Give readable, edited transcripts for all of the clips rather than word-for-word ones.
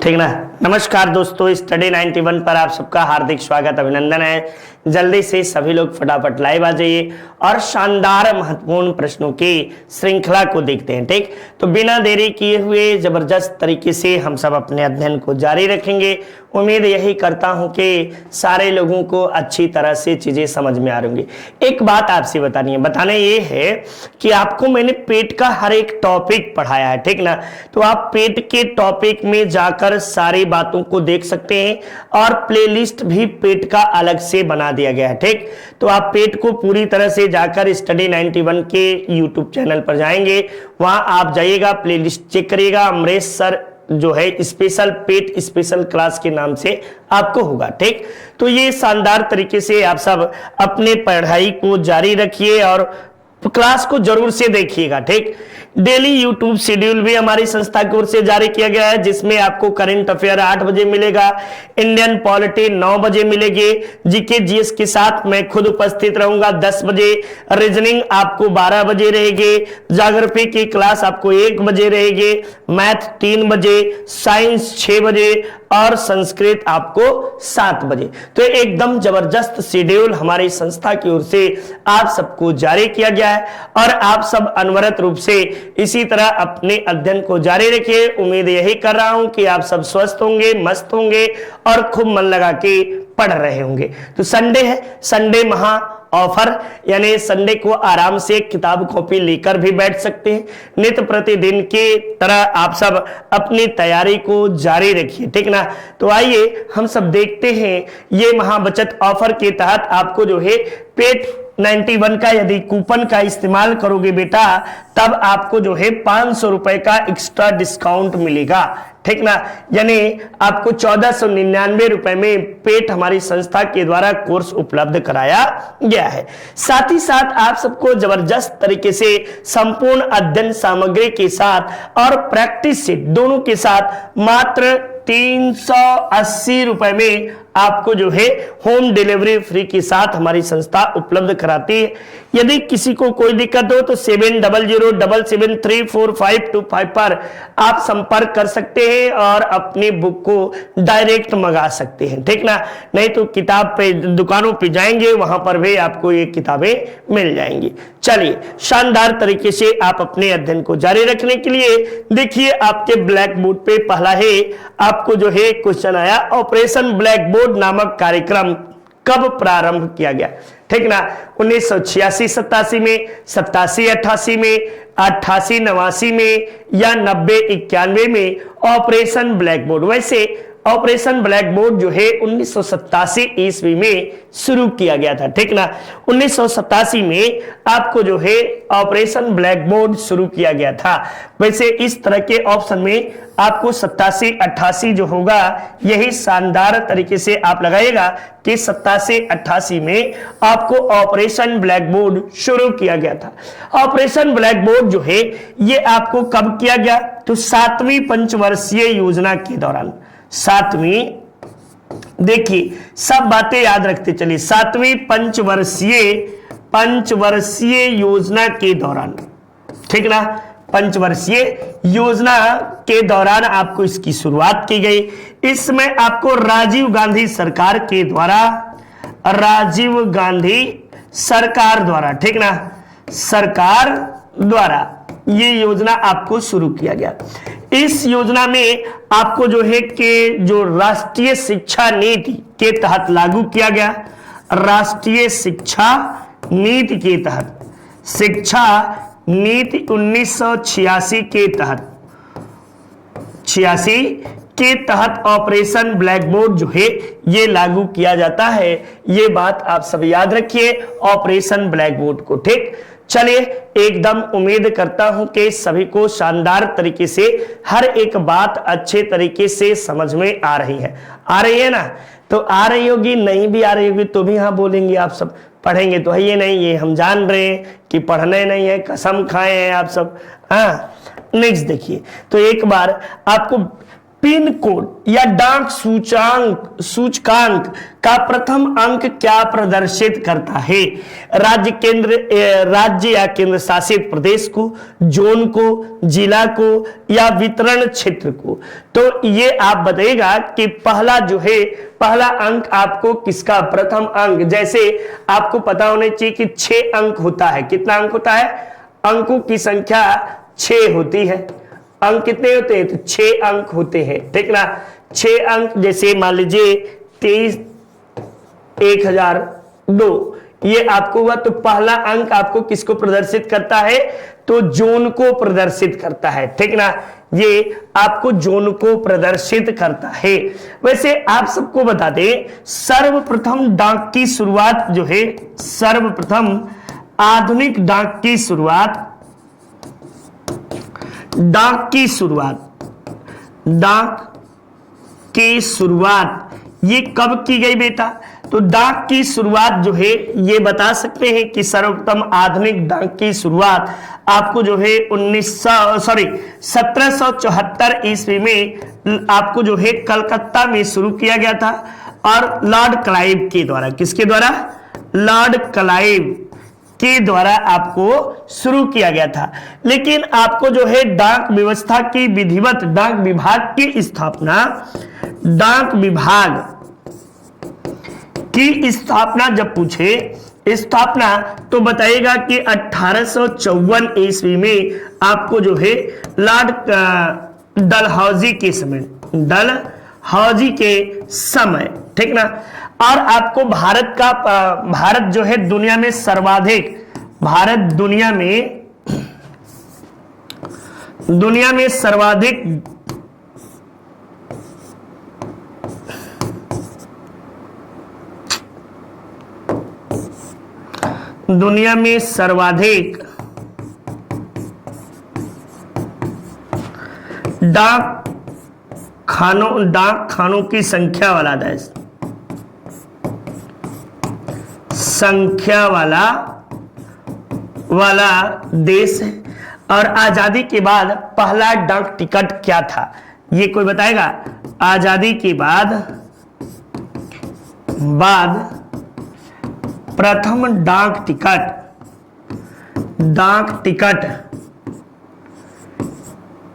ठीक ना। नमस्कार दोस्तों, स्टडी 91 पर आप सबका हार्दिक स्वागत अभिनंदन है। जल्दी से सभी लोग फटाफट लाइव आ जाइए और शानदार महत्वपूर्ण प्रश्नों की श्रृंखला को देखते हैं। ठीक, तो बिना देरी किए हुए जबरदस्त तरीके से हम सब अपने अध्ययन को जारी रखेंगे। उम्मीद यही करता हूं कि सारे लोगों को अच्छी तरह से चीजें समझ में आ रही होंगी। एक बात आपसे बताना ये है कि आपको मैंने पेट का हर एक टॉपिक पढ़ाया है, ठीक ना। तो आप पेट के टॉपिक में जाकर सारी बातों को देख सकते हैं और प्लेलिस्ट भी पेट का अलग से बना दिया गया है। ठीक, तो आप पेट को पूरी तरह से जाकर स्टडी 91 के यूट्यूब चैनल पर जाएंगे, वहां आप जाइएगा, प्लेलिस्ट चेक करिएगा, अमरेश सर जो है स्पेशल पेट स्पेशल क्लास के नाम से आपको होगा। ठीक, तो ये शानदार तरीके से आप सब अपने पढ़ाई को जारी रखिए और क्लास को जरूर से देखिएगा। ठीक, डेली यूट्यूब शेड्यूल भी हमारी संस्था की ओर से जारी किया गया है, जिसमें आपको करंट अफेयर 8 बजे मिलेगा, इंडियन पॉलिटी 9 बजे मिलेगी, जीके जीएस के साथ मैं खुद उपस्थित रहूंगा 10 बजे, रीजनिंग आपको 12 बजे रहेगी, ज्योग्राफी की क्लास आपको 1 बजे रहेगी, मैथ 3 बजे, साइंस 6 बजे और संस्कृत आपको 7 बजे। तो एकदम जबरदस्त शेड्यूल हमारी संस्था की ओर से आप सबको जारी किया गया है और आप सब अनवरत रूप से इसी तरह अपने अध्ययन को जारी रखिए। उम्मीद यही कर रहा हूं कि आप सब स्वस्थ होंगे, मस्त होंगे और खूब मन लगा के पढ़ रहे होंगे। तो संडे है, संडे महा ऑफर, यानी संडे को आराम से किताब कॉपी लेकर भी बैठ सकते हैं। नित्य प्रतिदिन की तरह आप सब अपनी तैयारी को जारी रखिए, ठीक ना। तो आइए हम सब देखते हैं, ये महाबचत ऑफर के तहत आपको जो है पेट 91 का यदि कूपन का इस्तेमाल करोगे बेटा, तब आपको जो है 500 रुपए का एक्स्ट्रा डिस्काउंट मिलेगा, ठीक ना। यानी आपको 1499 रुपए में पेट हमारी संस्था के द्वारा कोर्स उपलब्ध कराया गया है। साथ ही साथ आप सबको जबरदस्त तरीके से संपूर्ण अध्ययन सामग्री के साथ और प्रैक्टिस सेट दोनों के साथ मात्र 380 रुपए में आपको जो है होम डिलीवरी फ्री के साथ हमारी संस्था उपलब्ध कराती है। यदि किसी को कोई दिक्कत हो तो 7007734525 पर आप संपर्क कर सकते हैं और अपनी बुक को डायरेक्ट मंगा सकते हैं, ठीक ना। नहीं तो किताब पे दुकानों पे जाएंगे, वहां पर भी आपको ये किताबें मिल जाएंगी। चलिए, शानदार तरीके से आप अपने अध्ययन को जारी रखने के लिए देखिए, आपके ब्लैक बोर्ड पे पहला है आपको जो है क्वेश्चन आया, ऑपरेशन ब्लैक बोर्ड नामक कार्यक्रम कब प्रारंभ किया गया, ठीक ना। 1986-87 में, 87-88 में, 88-89 में या 90-91 में ऑपरेशन ब्लैक बोर्ड। वैसे ऑपरेशन ब्लैक बोर्ड जो है 1987 ईस्वी में शुरू किया गया था, ठीक ना। 1987 में आपको जो है ऑपरेशन ब्लैक बोर्ड शुरू किया गया था। वैसे इस तरह के ऑप्शन में आपको 87-88 जो होगा यही शानदार तरीके से आप लगाइएगा कि 87-88 में आपको ऑपरेशन ब्लैक बोर्ड शुरू किया गया था। ऑपरेशन ब्लैक बोर्ड जो है ये आपको कब किया गया, तो 7वीं पंचवर्षीय योजना के दौरान। 7वीं, देखिए सब बातें याद रखते चलिए, 7वीं पंचवर्षीय योजना के दौरान, ठीक ना। पंचवर्षीय योजना के दौरान आपको इसकी शुरुआत की गई। इसमें आपको राजीव गांधी सरकार के द्वारा, राजीव गांधी सरकार द्वारा, ठीक ना, सरकार द्वारा ये योजना आपको शुरू किया गया। इस योजना में आपको जो है कि जो राष्ट्रीय शिक्षा नीति के तहत लागू किया गया, राष्ट्रीय शिक्षा नीति के तहत, शिक्षा नीति 1986 के तहत, 86 के तहत ऑपरेशन ब्लैक बोर्ड जो है ये लागू किया जाता है। ये बात आप सब याद रखिए, ऑपरेशन ब्लैक बोर्ड को, ठीक। चलिए, एकदम उम्मीद करता हूं कि सभी को शानदार तरीके से हर एक बात अच्छे तरीके से समझ में आ रही है ना। तो आ रही होगी, नहीं भी आ रही होगी तो भी हाँ बोलेंगे, आप सब पढ़ेंगे तो है ये नहीं, ये हम जान रहे हैं कि पढ़ने नहीं है, कसम खाए हैं आप सब। हाँ, नेक्स्ट देखिए, तो एक बार आपको पिन कोड या डाक सूचकांक का प्रथम अंक क्या प्रदर्शित करता है? राज्य या केंद्र शासित प्रदेश को, जोन को, जिला को या वितरण क्षेत्र को? तो ये आप बताइएगा कि पहला अंक आपको किसका, प्रथम अंक। जैसे आपको पता होना चाहिए कि 6 अंक होता है। कितना अंक होता है? अंकों की संख्या 6 होती है। अंक कितने होते हैं? तो 6 अंक होते हैं, ठीक ना। 6 अंक, जैसे मान लीजिए 23,1002 ये आपको हुआ, तो पहला अंक आपको किसको प्रदर्शित करता है? तो जोन को प्रदर्शित करता है, ठीक ना। ये आपको जोन को प्रदर्शित करता है। वैसे आप सबको बता दें, सर्वप्रथम डाक की शुरुआत जो है, सर्वप्रथम आधुनिक डाक की शुरुआत ये कब की गई बेटा? तो डाक की शुरुआत जो है, ये बता सकते हैं कि सर्वप्रथम आधुनिक डाक की शुरुआत आपको जो है 1774 ईस्वी में आपको जो है कलकत्ता में शुरू किया गया था, और लॉर्ड क्लाइव के द्वारा। किसके द्वारा? लॉर्ड क्लाइव के द्वारा आपको शुरू किया गया था। लेकिन आपको जो है डाक व्यवस्था की विधिवत डाक विभाग की स्थापना, डाक विभाग की स्थापना जब पूछे स्थापना, तो बताइएगा कि 1854 ईस्वी में आपको जो है लॉर्ड डलहौजी के समय, ठीक ना। और आपको भारत जो है दुनिया में सर्वाधिक, दुनिया में सर्वाधिक डाक खानों की संख्या वाला देश है। और आजादी के बाद पहला डाक टिकट क्या था? ये कोई बताएगा? आजादी के बाद प्रथम डाक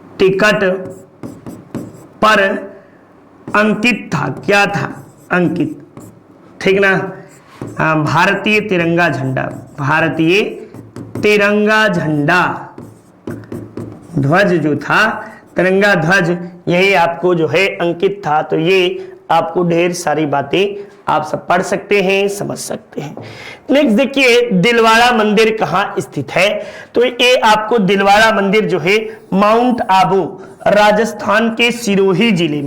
टिकट पर अंकित था। क्या था? अंकित, ठीक ना। भारतीय तिरंगा झंडा, ध्वज जो था, तिरंगा ध्वज, यही आपको जो है अंकित था। तो ये आपको ढेर सारी बातें आप सब पढ़ सकते हैं, समझ सकते हैं। नेक्स्ट देखिए, दिलवाड़ा मंदिर कहाँ स्थित है? तो ये आपको दिलवाड़ा मंदिर जो है माउंट आबू, राजस्थान के सिरोही जिले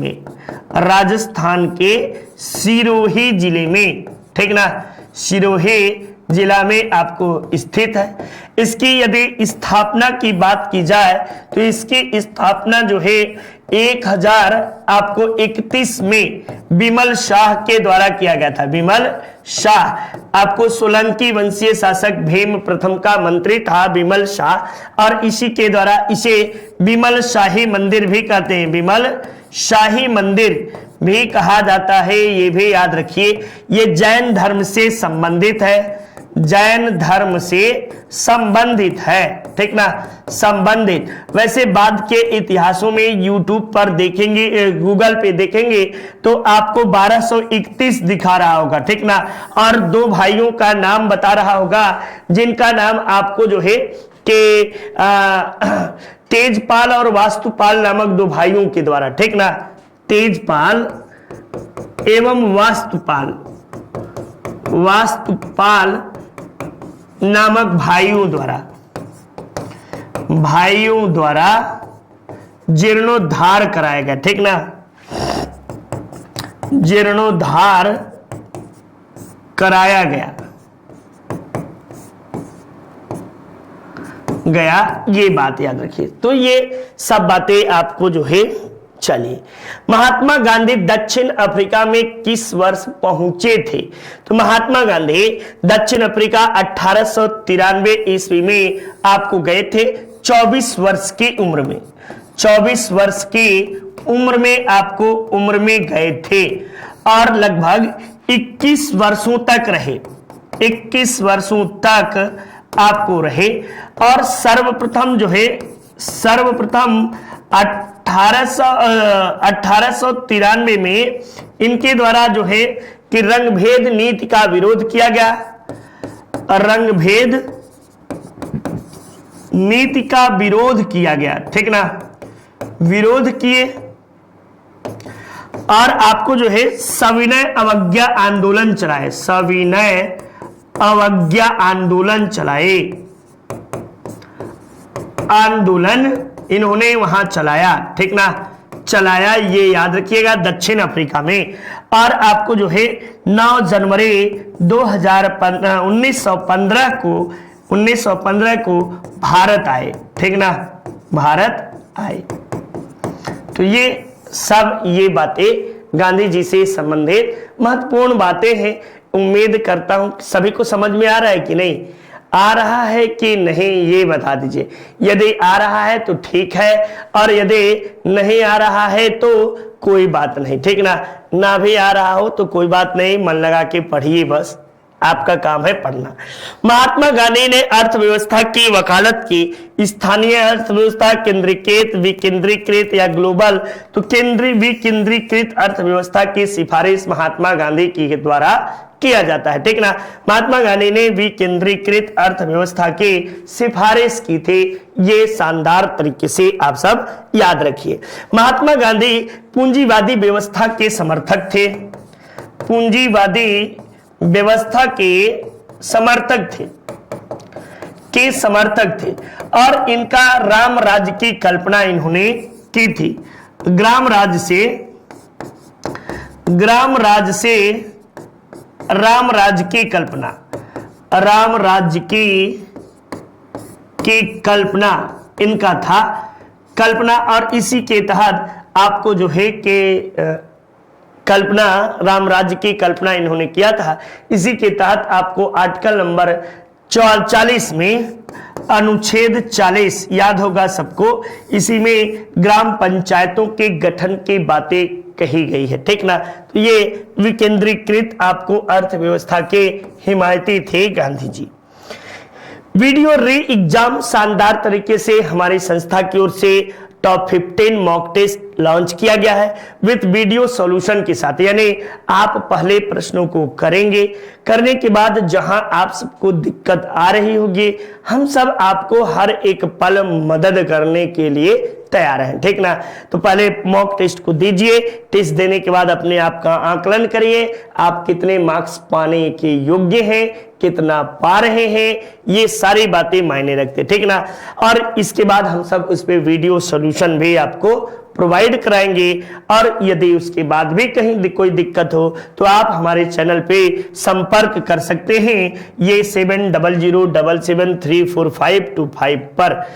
में, ठीक ना। सिरोही जिला में आपको स्थित है। इसकी यदि स्थापना की बात की जाए, तो इसकी स्थापना जो है 1031 में विमल शाह के द्वारा किया गया था। विमल शाह आपको सोलंकी वंशीय शासक भीम प्रथम का मंत्री था, विमल शाह, और इसी के द्वारा इसे विमल शाही मंदिर भी कहते हैं। विमल शाही मंदिर भी कहा जाता है, ये भी याद रखिए। ये जैन धर्म से संबंधित है, ठीक ना, संबंधित। वैसे बाद के इतिहासों में यूट्यूब पर देखेंगे, गूगल पे देखेंगे, तो आपको 1231 दिखा रहा होगा, ठीक ना। और 2 भाइयों का नाम बता रहा होगा, जिनका नाम आपको जो है कि तेजपाल और वास्तुपाल नामक 2 भाइयों के द्वारा, ठीक ना। तेजपाल एवं वास्तुपाल नामक भाइयों द्वारा जीर्णोद्धार कराया गया, ठीक ना। जीर्णोद्धार कराया गया, ये बात याद रखिए। तो ये सब बातें आपको जो है, चलिए। महात्मा गांधी दक्षिण अफ्रीका में किस वर्ष पहुंचे थे? तो महात्मा गांधी दक्षिण अफ्रीका 1893 ईस्वी में आपको गए थे, 24 वर्ष की उम्र में। 24 वर्ष की उम्र में आपको उम्र में गए थे और लगभग 21 वर्षों तक रहे, 21 वर्षों तक आपको रहे। और सर्वप्रथम जो है, सर्वप्रथम 1893 में इनके द्वारा जो है कि रंगभेद नीति का विरोध किया गया। रंगभेद नीति का विरोध किया गया, ठीक ना, विरोध किए। और आपको जो है सविनय अवज्ञा आंदोलन चलाए, सविनय अवज्ञा आंदोलन चलाए, आंदोलन इन्होंने वहां चलाया, ठीक ना, चलाया, ये याद रखिएगा, दक्षिण अफ्रीका में। और आपको जो है 9 जनवरी 1915 को भारत आए, ठीक ना, भारत आए। तो ये सब ये बातें गांधी जी से संबंधित महत्वपूर्ण बातें हैं। उम्मीद करता हूं सभी को समझ में आ रहा है कि नहीं, आ रहा है कि नहीं, ये बता दीजिए। यदि आ रहा है तो ठीक है, और यदि नहीं आ रहा है तो कोई बात नहीं, ठीक ना भी आ रहा हो तो कोई बात नहीं, मन लगा के पढ़िए, बस आपका काम है पढ़ना। महात्मा गांधी ने अर्थव्यवस्था की वकालत की। स्थानीय अर्थव्यवस्था केंद्रीकृत, विकेंद्रीकृत या ग्लोबल, तो विकेंद्रीकृत अर्थव्यवस्था की सिफारिश महात्मा गांधी के द्वारा किया जाता है, ठीक ना। महात्मा गांधी ने विकेंद्रीकृत अर्थव्यवस्था की सिफारिश की थी, ये शानदार तरीके से आप सब याद रखिए। महात्मा गांधी पूंजीवादी व्यवस्था के समर्थक थे, पूंजीवादी व्यवस्था के समर्थक थे, और इनका राम राज्य की कल्पना इन्होंने की थी। ग्राम राज्य राम राज्य की कल्पना, राम राज्य की कल्पना इनका था, कल्पना। और इसी के तहत आपको जो है कि कल्पना, राम राज्य की कल्पना इन्होंने किया था। इसी के तहत आपको आर्टिकल नंबर 40 में, अनुच्छेद 40 याद होगा सबको, इसी में ग्राम पंचायतों के गठन की बातें कही गई है, ठीक ना। तो ये विकेंद्रीकृत आपको अर्थव्यवस्था के हिमायती थे गांधी जी। वीडियो री एग्जाम शानदार तरीके से हमारी संस्था की ओर से टॉप 15 मॉक टेस्ट लॉन्च किया गया है विद वीडियो सॉल्यूशन के साथ। यानी आप पहले प्रश्नों को करेंगे, करने के बाद जहां आप सबको दिक्कत आ रही होगी, हम सब आपको हर एक पल मदद करने के लिए तैयार हैं, ठीक ना। तो पहले मॉक टेस्ट को दीजिए, टेस्ट देने के बाद अपने आप का आकलन करिए, आप कितने मार्क्स पाने के योग्य हैं, कितना पा रहे हैं, ये सारी बातें मायने रखते, ठीक ना। और इसके बाद हम सब उस पे वीडियो सॉल्यूशन भी आपको प्रोवाइड कराएंगे। और यदि उसके बाद भी कहीं कोई दिक्कत हो तो आप हमारे चैनल पे संपर्क कर सकते हैं, ये 700077734525 पर।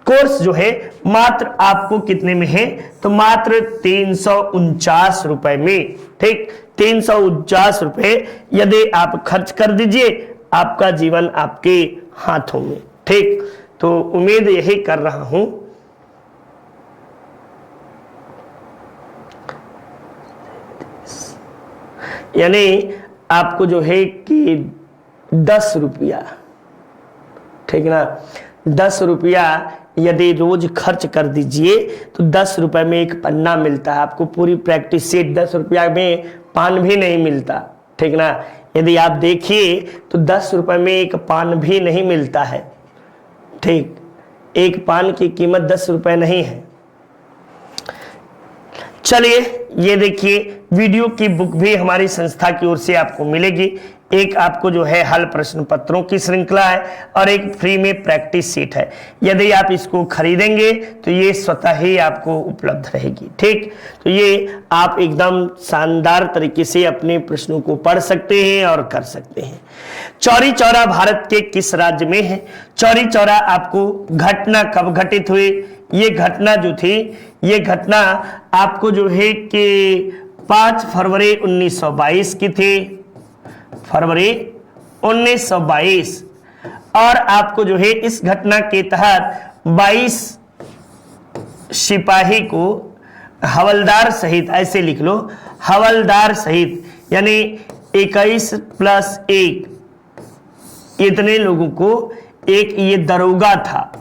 कोर्स जो है मात्र आपको कितने में है, तो मात्र 349 रुपए में, ठीक, 349 रुपए यदि आप खर्च कर दीजिए, आपका जीवन आपके हाथों में, ठीक। तो उम्मीद यही कर रहा हूं यानी आपको जो है कि 10 रुपया, ठीक ना, 10 रुपया यदि रोज खर्च कर दीजिए तो 10 रुपए में एक पन्ना मिलता है आपको, पूरी प्रैक्टिस सेट। 10 रुपया में पान भी नहीं मिलता, ठीक ना। यदि आप देखिए तो 10 रुपए में एक पान भी नहीं मिलता है, ठीक। एक पान की कीमत 10 रुपए नहीं है। चलिए ये देखिए, वीडियो की बुक भी हमारी संस्था की ओर से आपको मिलेगी। एक आपको जो है हल प्रश्न पत्रों की श्रृंखला है और एक फ्री में प्रैक्टिस सीट है। यदि आप इसको खरीदेंगे तो ये स्वतः ही आपको उपलब्ध रहेगी, ठीक। तो ये आप एकदम शानदार तरीके से अपने प्रश्नों को पढ़ सकते हैं और कर सकते हैं। चौरी चौरा भारत के किस राज्य में है? चौरी चौरा आपको घटना कब घटित हुई? ये घटना जो थी, ये घटना आपको जो है कि 5 फरवरी 1922 की थी, फरवरी 1922। और आपको जो है इस घटना के तहत 22 सिपाही को हवलदार सहित, ऐसे लिख लो, हवलदार सहित, यानी 21 + 1 इतने लोगों को, एक ये दरोगा था,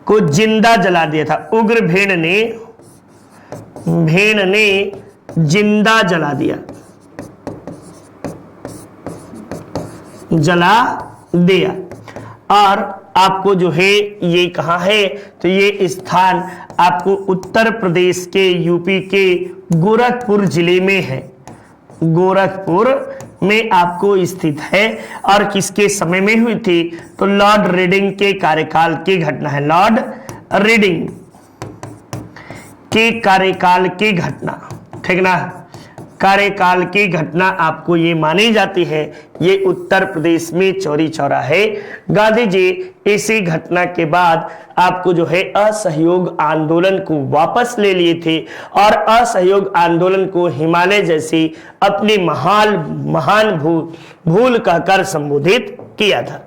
को जिंदा जला दिया था। उग्र भेड़ ने जिंदा जला दिया, और आपको जो है ये कहाँ है, तो ये स्थान आपको उत्तर प्रदेश के यूपी के गोरखपुर जिले में है, गोरखपुर में आपको स्थित है। और किसके समय में हुई थी, तो लॉर्ड रीडिंग के कार्यकाल की घटना है, लॉर्ड रीडिंग के कार्यकाल की घटना, ठीक ना, कार्यकाल की घटना आपको ये मानी जाती है। ये उत्तर प्रदेश में चौरी चौरा है। गांधी जी इसी घटना के बाद आपको जो है असहयोग आंदोलन को वापस ले लिए थे, और असहयोग आंदोलन को हिमालय जैसी अपनी महान भूल कहकर संबोधित किया था।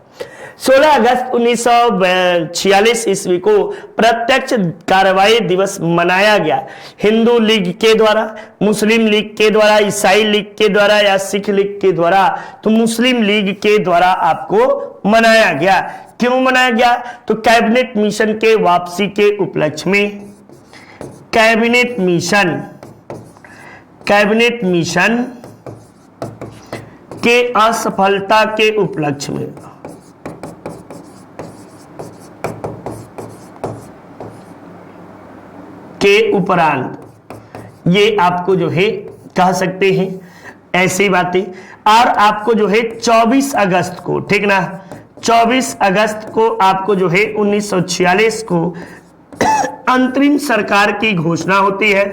16 अगस्त 1946 ईस्वी को प्रत्यक्ष कार्रवाई दिवस मनाया गया। हिंदू लीग के द्वारा, मुस्लिम लीग के द्वारा, ईसाई लीग के द्वारा या सिख लीग के द्वारा, तो मुस्लिम लीग के द्वारा आपको मनाया गया। क्यों मनाया गया, तो कैबिनेट मिशन के वापसी के उपलक्ष्य में, कैबिनेट मिशन के असफलता के उपलक्ष्य में, के उपरांत ये आपको जो है कह सकते हैं ऐसी बातें। और आपको जो है 24 अगस्त को, ठीक ना, 24 अगस्त को आपको जो है 1946 को अंतरिम सरकार की घोषणा होती है,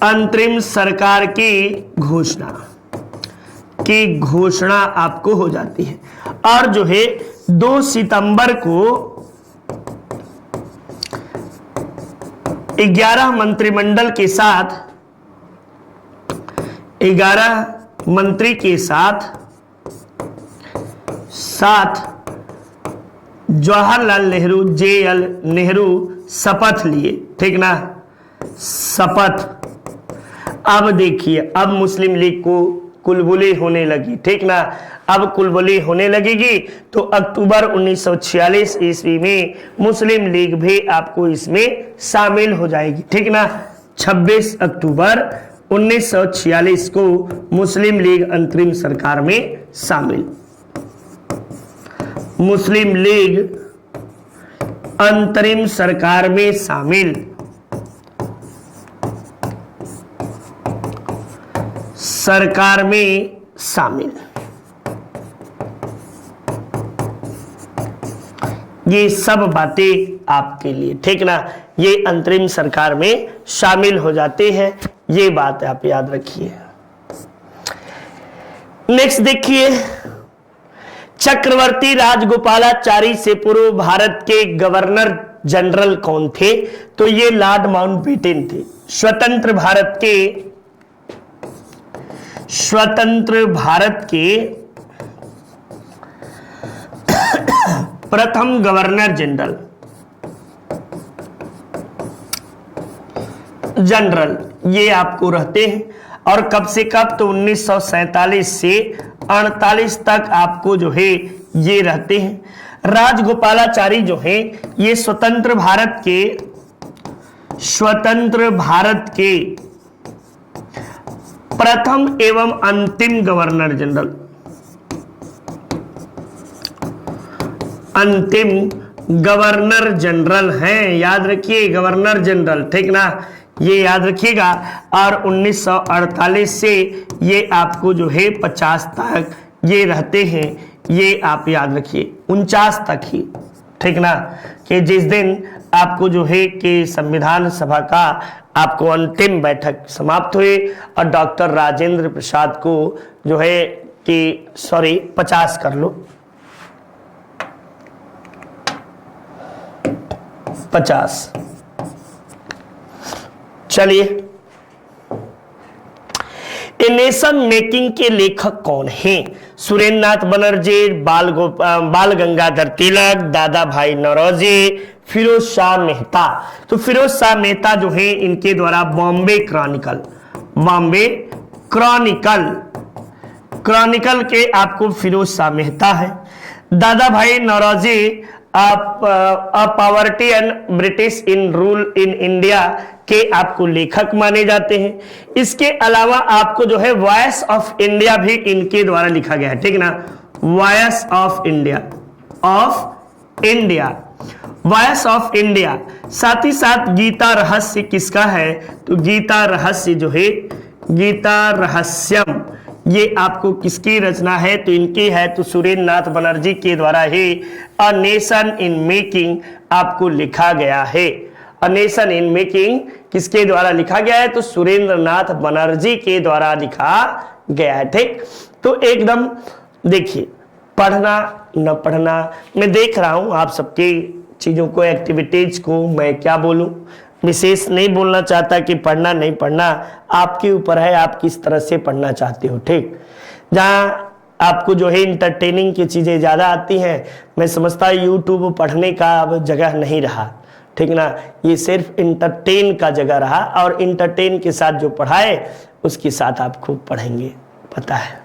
अंतरिम सरकार की घोषणा आपको हो जाती है। और जो है 2 सितंबर को 11 मंत्रिमंडल के साथ, 11 मंत्री के साथ जवाहरलाल नेहरू, JL नेहरू शपथ लिए, ठीक ना, शपथ। अब देखिए, अब मुस्लिम लीग को कुलबुली होने लगी, ठीक ना, अब कुलबुली होने लगेगी। तो अक्टूबर 1946 ईस्वी में मुस्लिम लीग भी आपको इसमें शामिल हो जाएगी, ठीक ना। 26 अक्टूबर 1946 को मुस्लिम लीग अंतरिम सरकार में शामिल, मुस्लिम लीग अंतरिम सरकार में शामिल, सरकार में शामिल। ये सब बातें आपके लिए, ठीक ना, ये अंतरिम सरकार में शामिल हो जाते हैं, ये बात आप याद रखिए। नेक्स्ट देखिए, चक्रवर्ती राजगोपालाचारी से पूर्व भारत के गवर्नर जनरल कौन थे, तो ये लॉर्ड माउंटबेटन थे। स्वतंत्र भारत के प्रथम गवर्नर जनरल ये आपको रहते हैं। और कब से कब, तो 1947 से 48 तक आपको जो है ये रहते हैं। राजगोपालाचारी जो है ये स्वतंत्र भारत के प्रथम एवं अंतिम गवर्नर जनरल हैं, याद रखिए, गवर्नर जनरल, ठीक ना, ये याद रखिएगा। और 1948 से ये आपको जो है 50 तक ये रहते हैं, ये आप याद रखिए, 49 तक ही, ठीक ना, कि जिस दिन आपको जो है कि संविधान सभा का आपको अंतिम बैठक समाप्त हुई और डॉक्टर राजेंद्र प्रसाद को जो है कि 50 कर लो, 50। चलिए, ए नेशन मेकिंग के लेखक कौन हैं? सुरेंद्र नाथ बनर्जी, बाल गंगाधर तिलक, दादा भाई नौरोजी, फिरोज शाह मेहता। तो फिरोज शाह मेहता जो है इनके द्वारा बॉम्बे क्रॉनिकल के आपको फिरोज शाह मेहता है। Dadabhai Naoroji poverty and British in rule in India के आपको लेखक माने जाते हैं। इसके अलावा आपको जो है वॉइस ऑफ इंडिया भी इनके द्वारा लिखा गया है, ठीक ना, वॉइस ऑफ इंडिया। साथ ही साथ गीता रहस्य किसका है? तो गीता रहस्य जो है, गीता रहस्यम, ये आपको किसकी रचना है? तो इनकी है, तो सुरेंद्र नाथ बनर्जी के द्वारा ही अ नेशन इन मेकिंग आपको लिखा गया है। अ नेशन इन मेकिंग किसके द्वारा लिखा गया है? तो सुरेंद्र नाथ बनर्जी के द्वारा लिखा गया है, ठीक। तो एकदम देखिए, पढ़ना न पढ़ना, मैं देख रहा हूं आप सबके चीजों को, एक्टिविटीज को, मैं क्या बोलूं, विशेष नहीं बोलना चाहता कि पढ़ना नहीं पढ़ना, आपके ऊपर है, आप किस तरह से पढ़ना चाहते हो, ठीक। जहां आपको जो है इंटरटेनिंग की चीजें ज्यादा आती हैं, मैं समझता हूं यूट्यूब पढ़ने का अब जगह नहीं रहा, ठीक ना, ये सिर्फ इंटरटेन का जगह रहा, और इंटरटेन के साथ जो पढ़ाए उसके साथ आप खूब पढ़ेंगे, पता है।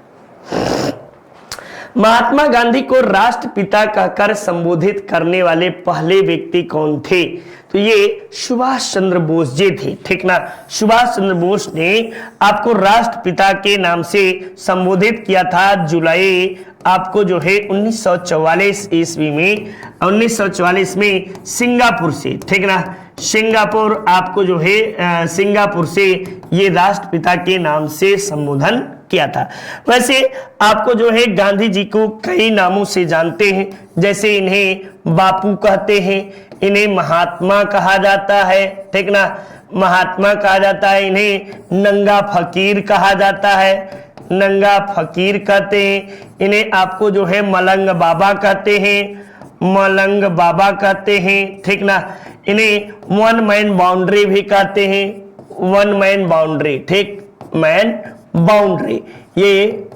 महात्मा गांधी को राष्ट्रपिता कहकर संबोधित करने वाले पहले व्यक्ति कौन थे? तो ये सुभाष चंद्र बोस जी थे, ठीक ना। सुभाष चंद्र बोस ने आपको राष्ट्रपिता के नाम से संबोधित किया था जुलाई आपको जो है 1944 ईस्वी में, 1944 में सिंगापुर से, ठीक ना, सिंगापुर आपको जो है सिंगापुर से ये राष्ट्रपिता के नाम से संबोधन किया था। वैसे आपको जो है गांधी जी को कई नामों से जानते हैं, जैसे इन्हें बापू कहते हैं, इन्हें महात्मा कहा जाता है, ठीक ना, महात्मा कहा जाता है, इन्हें नंगा फकीर कहा जाता है, नंगा फकीर कहते हैं, इन्हें आपको जो है मलंग बाबा कहते हैं, मलंग बाबा कहते हैं, ठीक ना, इन्हें वन मैन बाउंड्री भी कहते हैं, वन मैन बाउंड्री, ठीक, मैन बाउंड्री, ये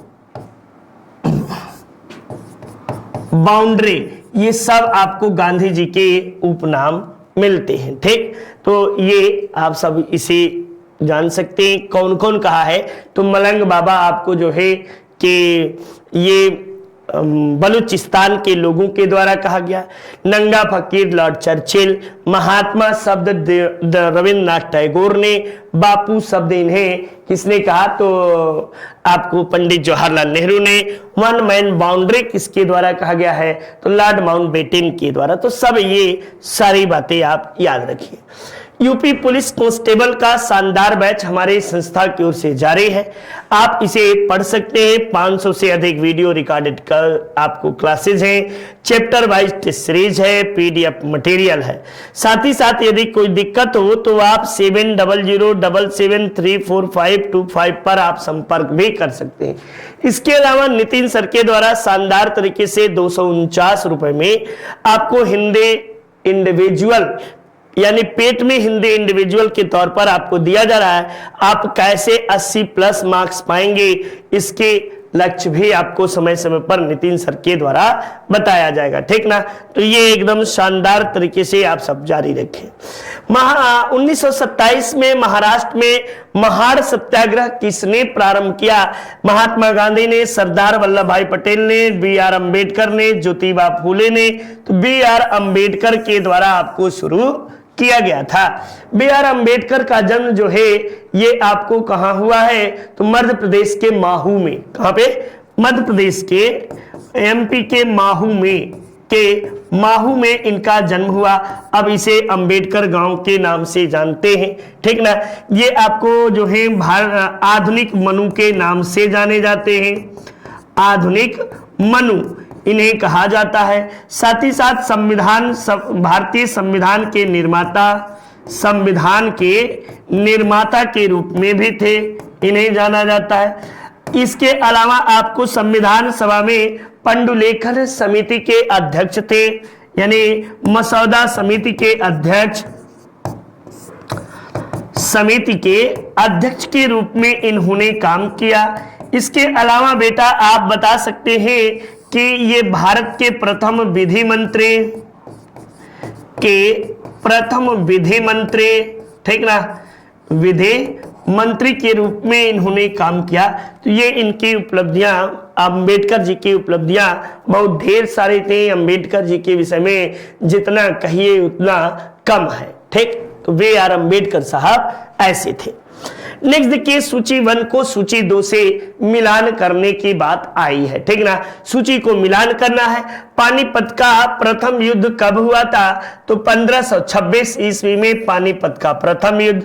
बाउंड्री, ये सब आपको गांधी जी के उपनाम मिलते हैं, ठीक। तो ये आप सब इसे जान सकते हैं कौन कौन कहा है। तो मलंग बाबा आपको जो है कि ये बलूचिस्तान के लोगों के द्वारा कहा गया, नंगा फकीर लॉर्ड चर्चिल, महात्मा शब्द रविन्द्रनाथ टैगोर ने, बापू शब्द इन्हें किसने कहा? तो आपको पंडित जवाहरलाल नेहरू ने, वन मैन बाउंड्री किसके द्वारा कहा गया है? तो लॉर्ड माउंटबेटन के द्वारा। तो सब ये सारी बातें आप याद रखिए। यूपी पुलिस कांस्टेबल का शानदार बैच हमारे संस्था की ओर से जारी है, आप इसे पढ़ सकते हैं। 500 से अधिक वीडियो रिकॉर्डेड कर आपको क्लासेज हैं, चैप्टर वाइज टेस्ट सीरीज है, पीडीएफ मटेरियल है। साथ ही साथ यदि कोई दिक्कत हो तो आप 7007734525 पर आप संपर्क भी कर सकते हैं। इसके अलावा नितिन सर के द्वारा शानदार तरीके से 249 रुपए में आपको हिंदी इंडिविजुअल यानी पेट में हिंदी इंडिविजुअल के तौर पर आपको दिया जा रहा है। आप कैसे 80+ मार्क्स पाएंगे, इसके लक्ष्य भी आपको समय समय पर नितिन सर के द्वारा बताया जाएगा, ठीक ना। तो ये एकदम शानदार तरीके से आप सब जारी रखें। 1927 में महाराष्ट्र में महाड़ सत्याग्रह किसने प्रारंभ किया? महात्मा गांधी ने, सरदार वल्लभ भाई पटेल ने, बी.आर. अम्बेडकर ने, ज्योतिबा फूले ने। तो बी.आर. अम्बेडकर के द्वारा आपको शुरू किया गया था। बी.आर. अम्बेडकर का जन्म जो है ये आपको कहां हुआ है? तो मध्य प्रदेश के माहू में। कहां पे? मध्य प्रदेश के एमपी के माहू में इनका जन्म हुआ। अब इसे अंबेडकर गांव के नाम से जानते हैं, ठीक ना। ये आपको जो है आधुनिक मनु के नाम से जाने जाते हैं, आधुनिक मनु इन्हें कहा जाता है। साथ ही साथ भारतीय संविधान के निर्माता के रूप में भी थे, इन्हें जाना जाता है। इसके अलावा आपको संविधान सभा में पंडुलेखन समिति के अध्यक्ष थे, यानी मसौदा समिति के अध्यक्ष। समिति के अध्यक्ष के रूप में इन्होंने काम किया। इसके अलावा बेटा आप बता सकते हैं कि ये भारत के प्रथम विधि मंत्री, ठीक ना, विधि मंत्री के रूप में इन्होंने काम किया। तो ये इनकी उपलब्धियां, अंबेडकर जी की उपलब्धियां बहुत ढेर सारे थे। अंबेडकर जी के विषय में जितना कहिए उतना कम है, ठीक। तो वे आर अंबेडकर साहब ऐसे थे। नेक्स्ट देखिए, सूची 1 को सूची 2 से मिलान करने की बात आई है, ठीक ना। सूची को मिलान करना है। पानीपत का प्रथम युद्ध कब हुआ था? तो 1526 ईस्वी में पानीपत का प्रथम युद्ध।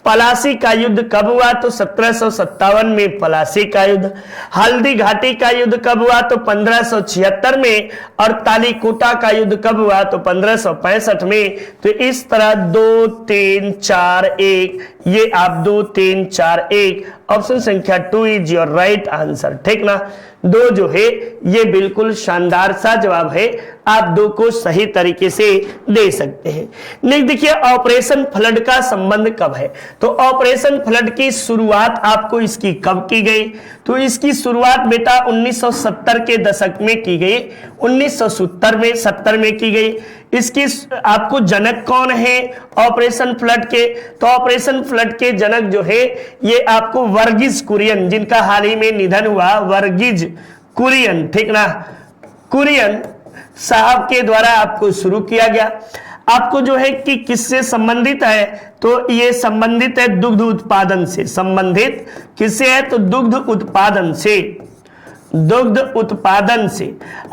पलासी का युद्ध कब हुआ? तो 1757 में पलासी का युद्ध। हल्दी घाटी का युद्ध कब हुआ? तो 1576 में। और तालीकोटा का युद्ध कब हुआ? तो 1565 में। तो इस तरह 2 3 4 1, ये आप 2 3 4 1, ऑप्शन संख्या 2 इज योर राइट आंसर, ठीक ना। 2 जो है ये बिल्कुल शानदार सा जवाब है। आप 2 को सही तरीके से दे सकते हैं। नेक्स्ट देखिए, ऑपरेशन फ्लड का संबंध कब है? तो ऑपरेशन फ्लड की शुरुआत आपको इसकी कब की गई? तो इसकी शुरुआत बेटा 1970 के दशक में की गई, 1970 में की गई। इसकी आपको जनक कौन है ऑपरेशन फ्लड के? तो ऑपरेशन फ्लड के जनक जो है ये आपको वर्गीज कुरियन, जिनका हाल ही में निधन हुआ, वर्गीज कुरियन, ठीक ना, कुरियन साहब के द्वारा आपको शुरू किया गया। आपको जो है कि किससे संबंधित है? तो ये संबंधित है दुग्ध उत्पादन से। संबंधित किससे है? तो दुग्ध उत्पादन से, दुग्ध उत्पादन से।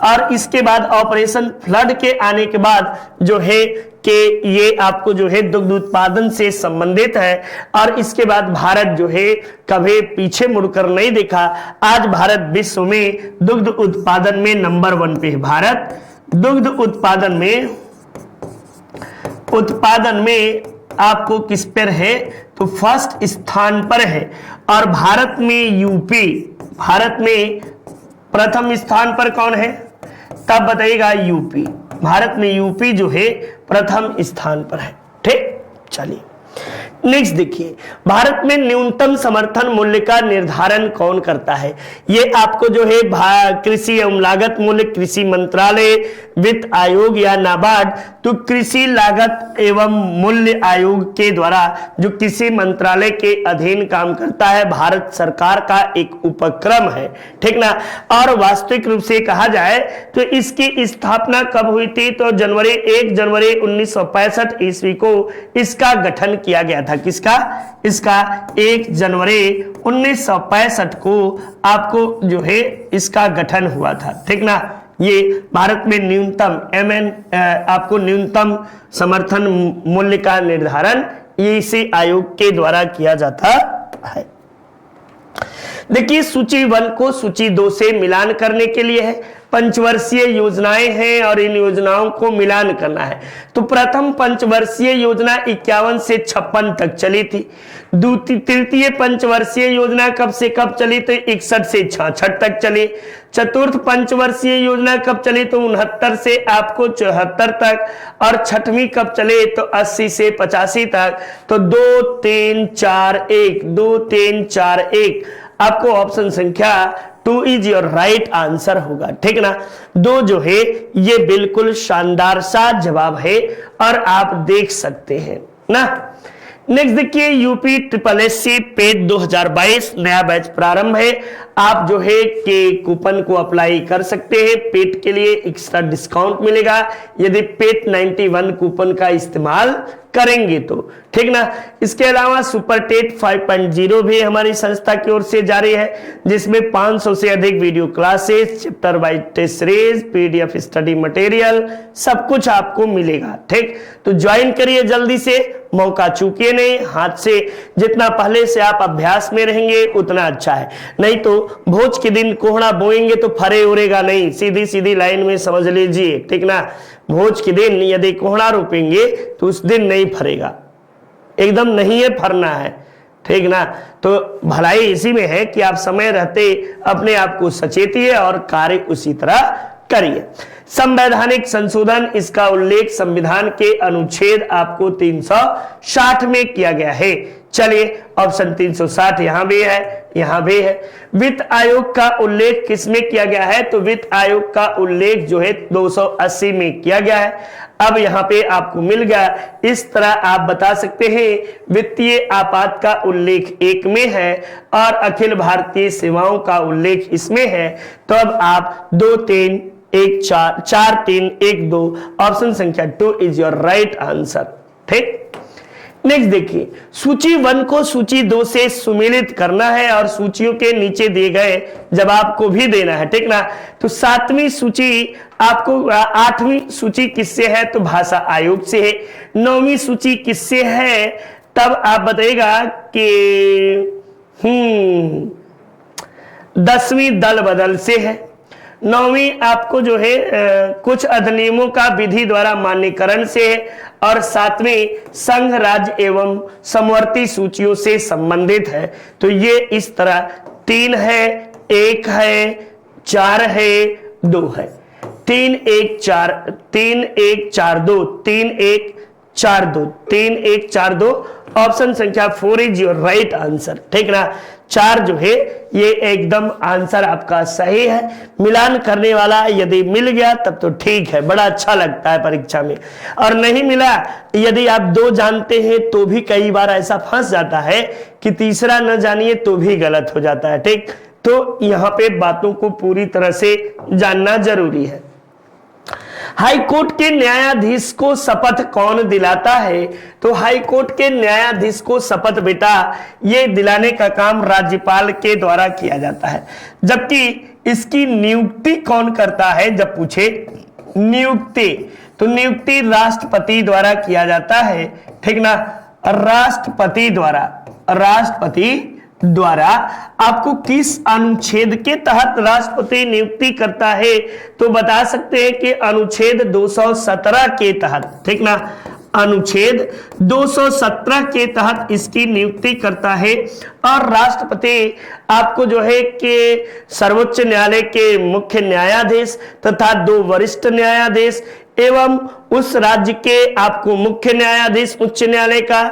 और इसके बाद ऑपरेशन फ्लड के आने के बाद जो है कि ये आपको जो है दुग्ध उत्पादन से संबंधित है। और इसके बाद भारत जो है कभी पीछे मुड़कर नहीं देखा। आज भारत विश्व में दुग्ध उत्पादन में नंबर 1 पे है। भारत दुग्ध उत्पादन में आपको किस पर है? तो फर्स्ट स्थान पर है। और भारत में यूपी, भारत में प्रथम स्थान पर कौन है? तब बताइएगा यूपी। भारत में यूपी जो है प्रथम स्थान पर है, ठीक। चलिए नेक्स्ट देखिए, भारत में न्यूनतम समर्थन मूल्य का निर्धारण कौन करता है? ये आपको जो है कृषि एवं लागत मूल्य, कृषि मंत्रालय, वित्त आयोग या नाबार्ड। तो कृषि लागत एवं मूल्य आयोग के द्वारा जो कृषि मंत्रालय के अधीन काम करता है, भारत सरकार का एक उपक्रम है, ठीक ना। और वास्तविक रूप से कहा जाए तो इसकी स्थापना कब हुई थी? तो 1 जनवरी 1965 ईस्वी को इसका गठन किया गया था। किसका? इसका 1 जनवरी 1965 को आपको जो है इसका गठन हुआ था, ठीक ना। ये भारत में न्यूनतम आपको न्यूनतम समर्थन मूल्य का निर्धारण इसी आयोग के द्वारा किया जाता है। देखिए, सूची 1 को सूची 2 से मिलान करने के लिए है। पंचवर्षीय योजनाएं हैं और इन योजनाओं को मिलान करना है। तो प्रथम पंचवर्षीय योजना 51 से 56 तक चली थी। तृतीय पंचवर्षीय योजना कब से कब चली? तो 61 से 66 तक चली। चतुर्थ पंचवर्षीय योजना कब चली? तो 69 से आपको 74 तक। और छठवीं कब चले? तो 80 से 85 तक। तो 2 3 4 1, 2 3 4 1 आपको ऑप्शन संख्या 2 इज योर राइट आंसर होगा, ठीक ना। 2 जो है ये बिल्कुल शानदार सा जवाब है और आप देख सकते हैं ना। नेक्स्ट देखिए, यूपी SSSC पेट 2022 नया बैच प्रारंभ है। आप जो है कि कूपन को अप्लाई कर सकते हैं। पेट के लिए एक्स्ट्रा डिस्काउंट मिलेगा यदि पेट 91 कूपन का इस्तेमाल करेंगे तो, ठीक ना। इसके अलावा सुपर टेट 5.0 भी हमारी संस्था की ओर से जारी है, जिसमें 500 से अधिक video classes, chapter wise test series, PDF study material, सब कुछ आपको मिलेगा, ठीक। तो ज्वाइन करिए जल्दी से, मौका चूकिए नहीं। हाथ से जितना पहले से आप अभ्यास में रहेंगे उतना अच्छा है। नहीं तो भोज के दिन कोहड़ा बोएंगे तो फरे उड़ेगा नहीं, सीधी सीधी लाइन में समझ लीजिए, ठीक ना। भोज के दिन यदि कोहड़ा रोपेंगे तो उस दिन नहीं फरेगा, एकदम नहीं है, फरना है, ठीक ना। तो भलाई इसी में है कि आप समय रहते अपने आप को सचेतिए और कार्य उसी तरह करिए। संवैधानिक संशोधन, इसका उल्लेख संविधान के अनुच्छेद आपको 360 में किया गया है। चलिए ऑप्शन 360 यहां भी है, यहां भी है। वित्त आयोग का उल्लेख किसमें किया गया है? तो वित्त आयोग का उल्लेख जो है 280 में किया गया है। अब यहां पे आपको मिल गया। इस तरह आप बता सकते हैं वित्तीय आपात का उल्लेख 1 में है और अखिल भारतीय सेवाओं का उल्लेख इसमें है। तो अब आप 2 3 1 4 4 3 1 2 ऑप्शन संख्या 2 इज योर राइट आंसर। ठीक, नेक्स्ट देखिए, सूची 1 को सूची 2 से सुमेलित करना है और सूचियों के नीचे दिए गए जवाब को भी देना है। ठीक ना, तो 7वीं सूची आपको 8वीं सूची किससे है? तो भाषा आयोग से है। 9वीं सूची किससे है? तब आप बताइएगा कि 10वीं दल बदल से है। 9वीं आपको जो है कुछ अधिनियमों का विधि द्वारा मान्यकरण से है और 7वीं संघ राज्य एवं समवर्ती सूचियों से संबंधित है। तो ये इस तरह 3 है, 1 है, 4 है, 2 है। 3 1 4 3 1 4 2 3 1 4 2 3 1 4 2 ऑप्शन संख्या 4 इज योर राइट आंसर। ठीक ना, 4 जो है ये एकदम आंसर आपका सही है। मिलान करने वाला यदि मिल गया तब तो ठीक है, बड़ा अच्छा लगता है परीक्षा में। और नहीं मिला, यदि आप 2 जानते हैं तो भी कई बार ऐसा फंस जाता है कि तीसरा न जानिए तो भी गलत हो जाता है। ठीक, तो यहां पे बातों को पूरी तरह से जानना जरूरी है। हाई कोर्ट के न्यायाधीश को शपथ कौन दिलाता है? तो हाई कोर्ट के न्यायाधीश को शपथ बेटा ये दिलाने का काम राज्यपाल के द्वारा किया जाता है। जबकि इसकी नियुक्ति कौन करता है? जब पूछे नियुक्ति, तो नियुक्ति राष्ट्रपति द्वारा किया जाता है। ठीक ना, राष्ट्रपति द्वारा आपको किस अनुच्छेद के तहत राष्ट्रपति नियुक्ति करता है? तो बता सकते हैं कि अनुच्छेद 217 के तहत। ठीक ना, अनुच्छेद 217 के तहत इसकी नियुक्ति करता है। और राष्ट्रपति आपको जो है कि सर्वोच्च न्यायालय के मुख्य न्यायाधीश तथा 2 वरिष्ठ न्यायाधीश एवं उस राज्य के आपको मुख्य न्यायाधीश उच्च न्यायालय का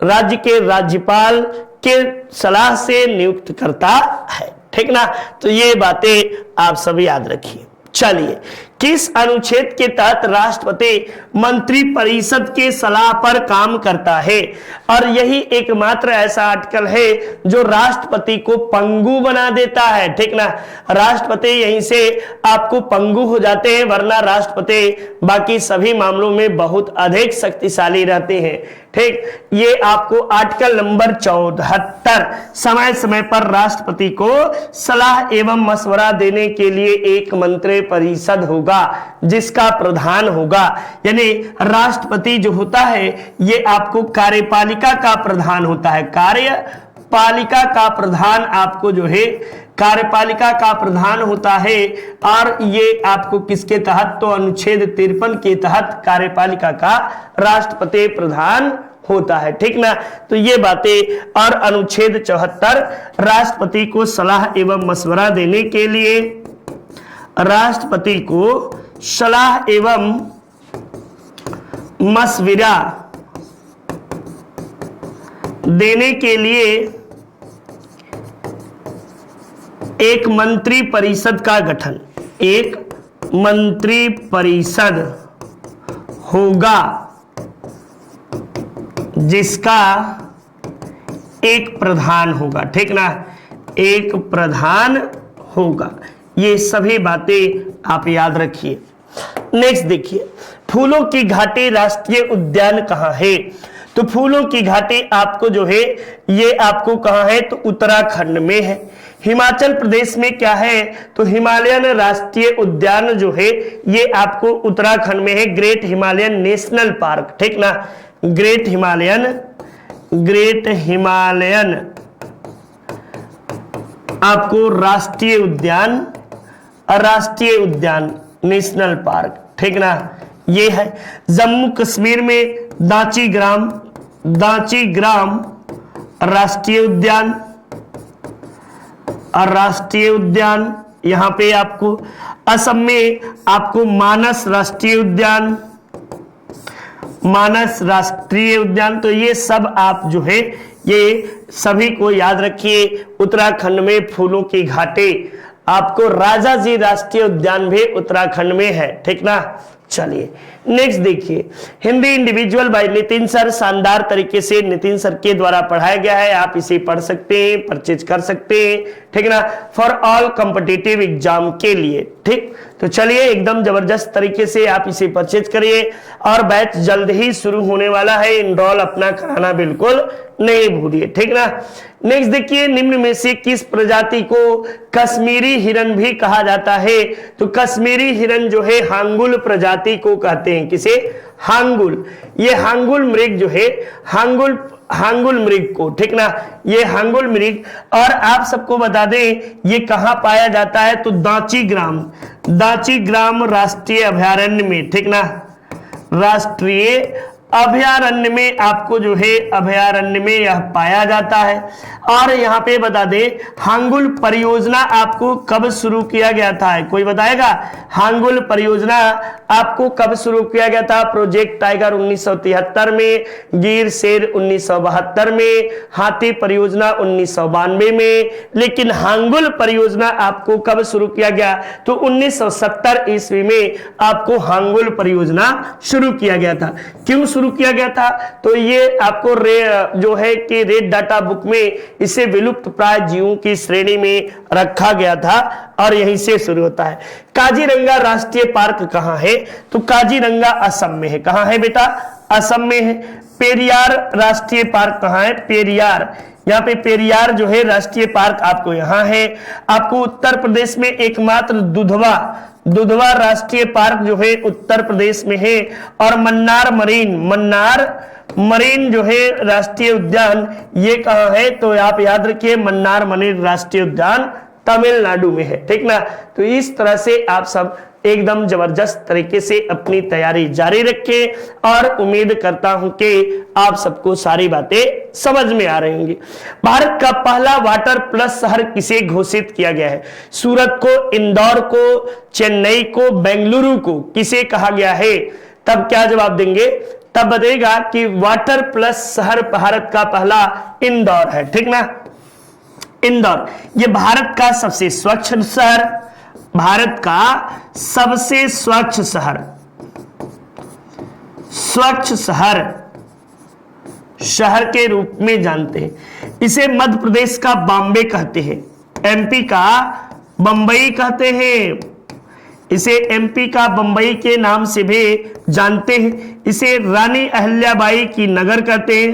राज्य के राज्यपाल के सलाह से नियुक्त करता है। ठीक ना, तो ये बातें आप सभी याद रखिए। चलिए, किस अनुच्छेद के तहत राष्ट्रपति मंत्री परिषद के सलाह पर काम करता है? और यही एकमात्र ऐसा आर्टिकल है जो राष्ट्रपति को पंगु बना देता है। ठीक ना, राष्ट्रपति यहीं से आपको पंगु हो जाते हैं, वरना राष्ट्रपति बाकी सभी मामलों में बहुत अधिक शक्तिशाली रहते हैं। ठीक, ये आपको आर्टिकल नंबर 74 समय समय पर राष्ट्रपति को सलाह एवं मशवरा देने के लिए एक मंत्री परिषद होगा जिसका प्रधान होगा। यानी राष्ट्रपति जो होता है ये आपको कार्यपालिका का प्रधान होता है। कार्यपालिका का प्रधान आपको जो है कार्यपालिका का प्रधान होता है। और ये आपको किसके तहत? तो अनुच्छेद 53 के तहत कार्यपालिका का राष्ट्रपति प्रधान होता है। ठीक ना, तो ये बातें। और अनुच्छेद 74 राष्ट्रपति को सलाह एवं मशवरा देने के लिए, राष्ट्रपति को सलाह एवं मशविरा देने के लिए एक मंत्री परिषद का गठन, एक मंत्री परिषद होगा जिसका एक प्रधान होगा। ठीक ना, एक प्रधान होगा। ये सभी बातें आप याद रखिए। नेक्स्ट देखिए, फूलों की घाटी राष्ट्रीय उद्यान कहाँ है? तो फूलों की घाटी आपको जो है ये आपको कहाँ है? तो उत्तराखंड में है। हिमाचल प्रदेश में क्या है? तो हिमालयन राष्ट्रीय उद्यान जो है ये आपको उत्तराखंड में है, ग्रेट हिमालयन नेशनल पार्क। ठीक ना, ग्रेट हिमालयन आपको राष्ट्रीय उद्यान नेशनल पार्क। ठीक ना, ये है। जम्मू कश्मीर में दांची ग्राम राष्ट्रीय उद्यान यहां पे आपको। असम में आपको मानस राष्ट्रीय उद्यान। तो ये सब आप जो है ये सभी को याद रखिए। उत्तराखंड में फूलों की घाटी, आपको राजा जी राष्ट्रीय उद्यान भी उत्तराखंड में है, ठीक ना। चलिए नेक्स्ट देखिए, Hindi individual bye Nitin sir, शानदार तरीके से नितिन सर के द्वारा पढ़ाया गया है, आप इसे पढ़ सकते हैं, परचेज कर सकते हैं, ठीक ना, फॉर ऑल कॉम्पिटिटिव एग्जाम के लिए, ठीक। तो चलिए एकदम जबरदस्त तरीके से आप इसे परचेज करिए और बैच जल्द ही शुरू होने वाला है, इनरोल अपना कराना बिल्कुल नहीं भूलिए, ठीक ना। नेक्स्ट देखिए, निम्न में से किस प्रजाति को कश्मीरी हिरन भी कहा जाता है? तो कश्मीरी हिरन जो है हांगुल प्रजाति को कहते हैं, किसे? हांगुल। ये हांगुल मृग जो है, हांगुल मृग को, ठीक ना, ये हांगुल मृग। और आप सबको बता दें ये कहां पाया जाता है? तो दाची ग्राम राष्ट्रीय अभयारण्य में, ठीक ना, राष्ट्रीय अभयारण्य में आपको जो है अभयारण्य में यह पाया जाता है। और यहाँ पे बता दें हांगुल परियोजना आपको कब शुरू किया गया था? कोई बताएगा? हांगुल परियोजना आपको कब शुरू किया गया था? प्रोजेक्ट टाइगर 1973 में, गिर शेर 1972 में, हाथी परियोजना 1992 में। लेकिन हांगुल परियोजना आपको कब शुरू किया गया? तो 1970 ईस्वी में आपको हांगुल परियोजना शुरू किया गया था। क्यों शुरू किया गया था? तो ये आपको जो है कि रेड डाटा बुक में इसे विलुप्त प्राय जीवों की श्रेणी में रखा गया था और यहीं से शुरू होता है। काजीरंगा राष्ट्रीय पार्क कहां है? तो काजीरंगा असम में है। कहां है बेटा? असम में है। पेरियार राष्ट्रीय पार्क कहां है? पेरियार, यहाँ पे पेरियार जो है राष्ट्रीय पार्क आपको यहाँ है। आपको उत्तर प्रदेश में एकमात्र दुधवा राष्ट्रीय पार्क जो है उत्तर प्रदेश में है। और मन्नार मरीन जो है राष्ट्रीय उद्यान, ये कहाँ है? तो आप याद रखिए मन्नार मरीन राष्ट्रीय उद्यान तमिलनाडु में है, ठीक ना। तो इस तरह से आप सब एकदम जबरदस्त तरीके से अपनी तैयारी जारी रखें और उम्मीद करता हूं कि आप सबको सारी बातें समझ में आ रही होंगी। भारत का पहला वाटर प्लस शहर किसे घोषित किया गया है? सूरत को, इंदौर को, चेन्नई को, बेंगलुरु को किसे कहा गया है? तब क्या जवाब देंगे? तब बताएगा कि वाटर प्लस शहर भारत का पहला इंदौर है, ठीक ना। इंदौर ये भारत का सबसे स्वच्छ शहर, भारत का सबसे स्वच्छ शहर के रूप में जानते हैं। इसे मध्य प्रदेश का बॉम्बे कहते हैं, एमपी का बंबई कहते हैं, इसे एमपी का बंबई के नाम से भी जानते हैं। इसे रानी अहल्याबाई की नगर कहते हैं,